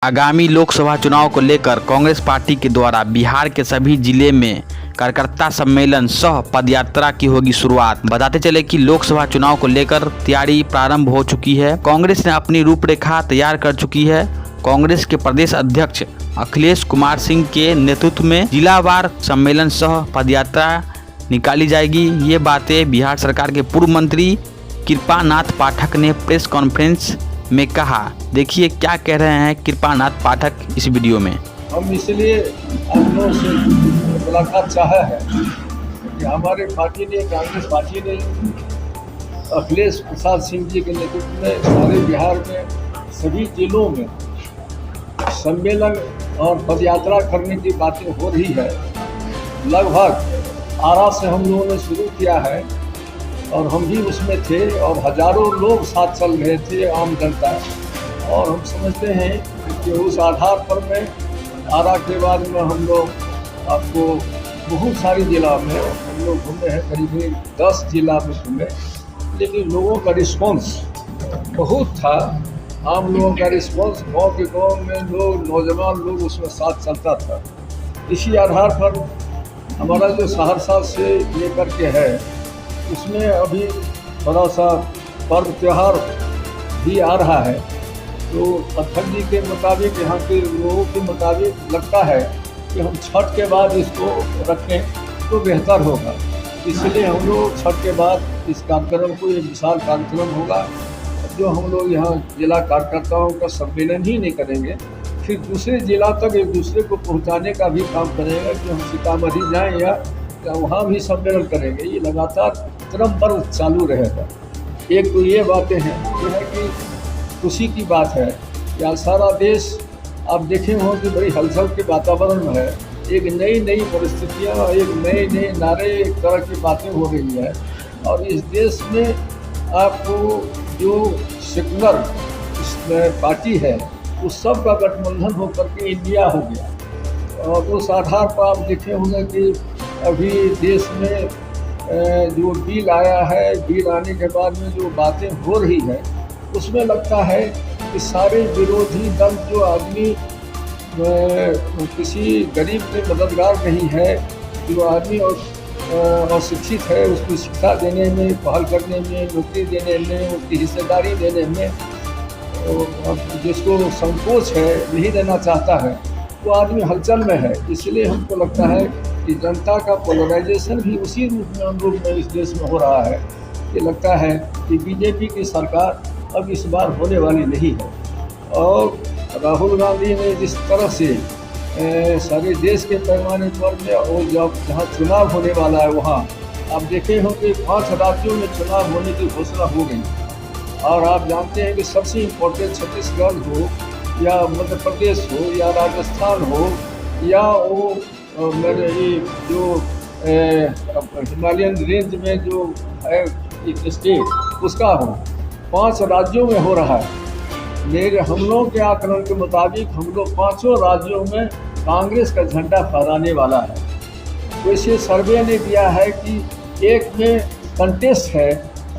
आगामी लोकसभा चुनाव को लेकर कांग्रेस पार्टी के द्वारा बिहार के सभी जिले में कार्यकर्ता सम्मेलन सह पदयात्रा की होगी शुरुआत। बताते चले कि लोकसभा चुनाव को लेकर तैयारी प्रारंभ हो चुकी है। कांग्रेस ने अपनी रूपरेखा तैयार कर चुकी है। कांग्रेस के प्रदेश अध्यक्ष अखिलेश कुमार सिंह के नेतृत्व में जिलावार सम्मेलन सह पदयात्रा निकाली जाएगी। ये बातें बिहार सरकार के पूर्व मंत्री कृपानाथ पाठक ने प्रेस कॉन्फ्रेंस में कहा। देखिए क्या कह रहे हैं कृपानाथ पाठक इस वीडियो में। हम इसलिए आप लोगों से मुलाकात चाहा है कि हमारे पार्टी ने, कांग्रेस पार्टी ने अखिलेश प्रसाद सिंह जी के नेतृत्व में सारे बिहार में सभी जिलों में सम्मेलन और पदयात्रा करने की बातें हो रही है। लगभग आरा से हम लोगों ने शुरू किया है और हम भी उसमें थे और हजारों लोग साथ चल रहे थे, आम जनता। और हम समझते हैं कि उस आधार पर में आरा के बाद में हम लोग आपको बहुत सारी जिला में हम लोग घूमे हैं, करीब 10 जिला में घूमे, लेकिन लोगों का रिस्पांस बहुत था। आम लोगों का रिस्पांस गाँव के गाँव में लोग, नौजवान लोग उसमें साथ चलता था। इसी आधार पर हमारा जो सहरसा से लेकर के है उसमें अभी थोड़ा सा पर्व त्यौहार भी आ रहा है, तो अध्यक्ष जी के मुताबिक, यहाँ के लोगों के मुताबिक लगता है कि हम छठ के बाद इसको रखें तो बेहतर होगा। इसलिए हम लोग छठ के बाद इस कार्यक्रम को, एक विशाल कार्यक्रम होगा जो हम लोग यहाँ जिला कार्यकर्ताओं का सम्मेलन ही नहीं करेंगे, फिर दूसरे जिला तक एक दूसरे को पहुँचाने का भी काम करेंगे कि हम सीतामढ़ी जाएँ या वहाँ भी सम्मेलन करेंगे। ये लगातार क्रमबद्ध चालू रहेगा। एक तो ये बातें हैं, ये है कि खुशी की बात है कि आज सारा देश आप देखे हो कि बड़ी हलचल के वातावरण में है। एक नई नई परिस्थितियाँ, एक नए नए नारे, एक तरह की बातें हो रही है। और इस देश में आपको जो सेकुलर पार्टी है उस सब का गठबंधन होकर के इंडिया हो गया। और उस आधार पर आप देखे होंगे कि अभी देश में जो बिल आया है, बिल आने के बाद में जो बातें हो रही है उसमें लगता है कि सारे विरोधी दल, जो आदमी किसी गरीब के मददगार नहीं है, जो आदमी और शिक्षित है, उसको शिक्षा देने में, पहल करने में, नौकरी देने में, उसकी हिस्सेदारी देने में जिसको संकोच है, नहीं देना चाहता है, वो आदमी हलचल में है। इसलिए हमको लगता है कि जनता का पोलराइजेशन भी उसी रूप में इस देश में हो रहा है। ये लगता है कि बीजेपी की सरकार अब इस बार होने वाली नहीं है। और राहुल गांधी ने जिस तरह से सारे देश के पैमाने पर में, और जब जहाँ चुनाव होने वाला है वहाँ आप देखे होंगे 5 राज्यों में चुनाव होने की घोषणा हो गई। और आप जानते हैं कि सबसे इम्पोर्टेंट छत्तीसगढ़ हो या मध्य प्रदेश हो या राजस्थान हो या वो मेरे ये जो हिमालयन रेंज में जो है एक स्टेट उसका हो, 5 राज्यों में हो रहा है। मेरे हम लोग के आकलन के मुताबिक हम लोग 5 राज्यों में कांग्रेस का झंडा फहराने वाला है। वैसे सर्वे ने दिया है कि एक में कंटेस्ट है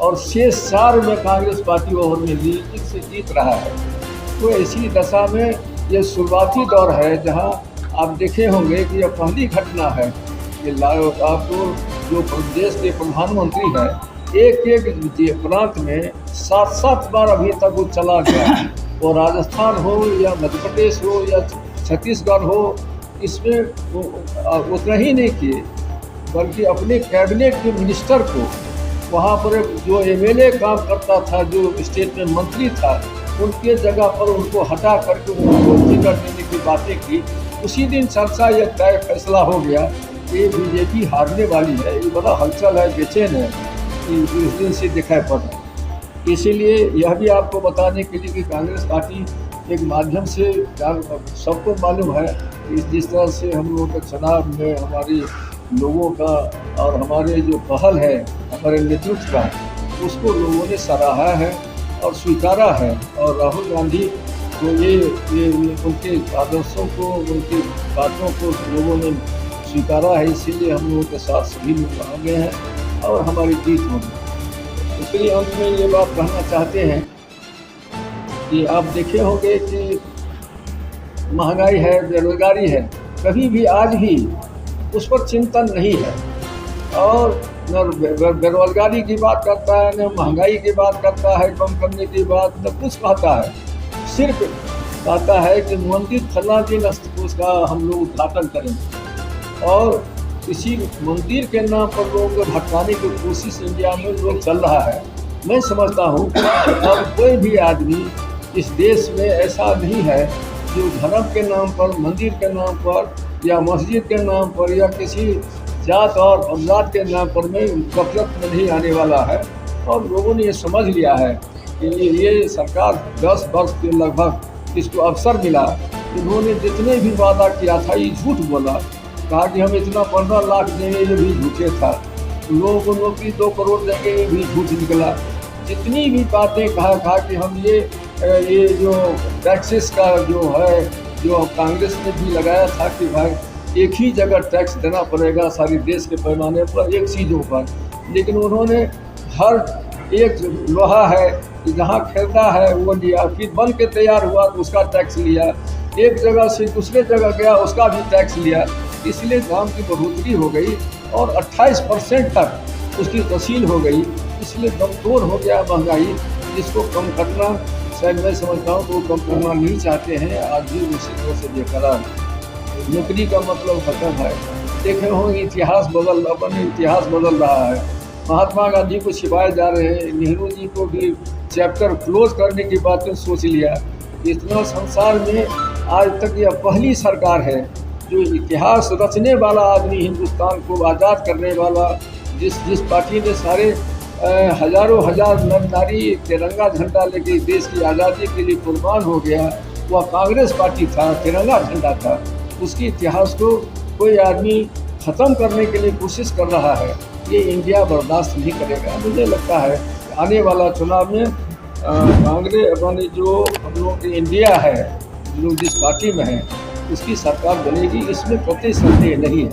और शेष 4 में कांग्रेस पार्टी ओवर में लीड से जीत रहा है। तो ऐसी दशा में ये शुरुआती दौर है जहां आप देखे होंगे कि यह पहली घटना है कि आपको जो देश के प्रधानमंत्री है एक प्रांत में 7-7 बार अभी तक वो चला गया। वो राजस्थान हो या मध्य प्रदेश हो या छत्तीसगढ़ हो, इसमें उतना ही नहीं किए बल्कि अपने कैबिनेट के मिनिस्टर को, वहाँ पर जो एमएलए काम करता था, जो स्टेट में मंत्री था, उनके जगह पर उनको हटा करके उनको टिकट देने की बातें की। उसी दिन चर्चा यह तय फैसला हो गया कि बीजेपी हारने वाली है। ये बड़ा हलचल है, बेचैन है कि उस दिन से दिखाई पड़ रहा है। इसीलिए यह भी आपको बताने के लिए कि कांग्रेस पार्टी एक माध्यम से, सबको मालूम है जिस तरह से हम लोगों के चुनाव में हमारे लोगों का और हमारे जो पहल है हमारे नेतृत्व का, उसको लोगों ने सराहा है और स्वीकारा है। और राहुल गांधी को ये उनके आदर्शों को, उनकी बातों को लोगों ने स्वीकारा है। इसीलिए हम लोगों के साथ सभी लोग आ गए हैं और हमारी जीत होगी। इसलिए अंत में ये बात कहना चाहते हैं कि आप देखे होंगे कि महंगाई है, बेरोजगारी है, कभी भी आज भी उस पर चिंतन नहीं है। और न बेरोजगारी की बात करता है, न महंगाई की बात करता है, कम करने की बात न कुछ कहता है। सिर्फ कहता है कि मंदिर फला दिन उसका हम लोग उद्घाटन करेंगे, और इसी मंदिर के नाम पर लोगों को भटकाने की कोशिश इंडिया में लोग चल रहा है। मैं समझता हूँ अब कोई भी आदमी इस देश में ऐसा नहीं है जो धर्म के नाम पर, मंदिर के नाम पर या मस्जिद के नाम पर या किसी जात और अवजात के नाम पर में गफलत में नहीं आने वाला है। और लोगों ने ये समझ लिया है कि ये सरकार 10 वर्ष के लगभग इसको अवसर मिला। इन्होंने जितने भी वादा किया था ये झूठ बोला, कहा कि हम इतना 15 लाख देंगे, ये भी झूठे था। लोगों को नौकरी 2 करोड़ देंगे, ये भी झूठ निकला। जितनी भी बातें कहा कि हम ये जो टैक्सेस का जो है, जो कांग्रेस ने भी लगाया था कि भाई एक ही जगह टैक्स देना पड़ेगा सारी देश के पैमाने पर एक चीज़ों पर, लेकिन उन्होंने हर एक लोहा है जहाँ खरीदा है वो लिया, फिर बन के तैयार हुआ तो उसका टैक्स लिया, एक जगह से दूसरे जगह गया उसका भी टैक्स लिया। इसलिए दाम की बढ़ोतरी हो गई और 28% तक उसकी तसील हो गई। इसलिए दमतोड़ हो गया महंगाई, जिसको कम करना शायद मैं समझता हूँ तो वो कम करना नहीं चाहते हैं। आज भी उसी तरह से बेकरार नौकरी का मतलब खत्म है। देखे होंगे इतिहास बदल रहा है। महात्मा गांधी को छिपाए जा रहे हैं, नेहरू जी को भी चैप्टर क्लोज करने की बातें सोच लिया। इतना संसार में आज तक यह पहली सरकार है जो इतिहास रचने वाला आदमी, हिंदुस्तान को आज़ाद करने वाला, जिस पार्टी ने सारे हजारों हजार नर नारी तिरंगा झंडा लेके देश की आज़ादी के लिए कुर्बान हो गया, वह कांग्रेस पार्टी था, तिरंगा झंडा था। उसके इतिहास को कोई आदमी ख़त्म करने के लिए कोशिश कर रहा है, ये इंडिया बर्दाश्त नहीं करेगा। मुझे लगता है आने वाला चुनाव में कांग्रेस अपने जो हम लोग की इंडिया है, जो जिस पार्टी में है उसकी सरकार बनेगी, इसमें कोई संदेह नहीं है।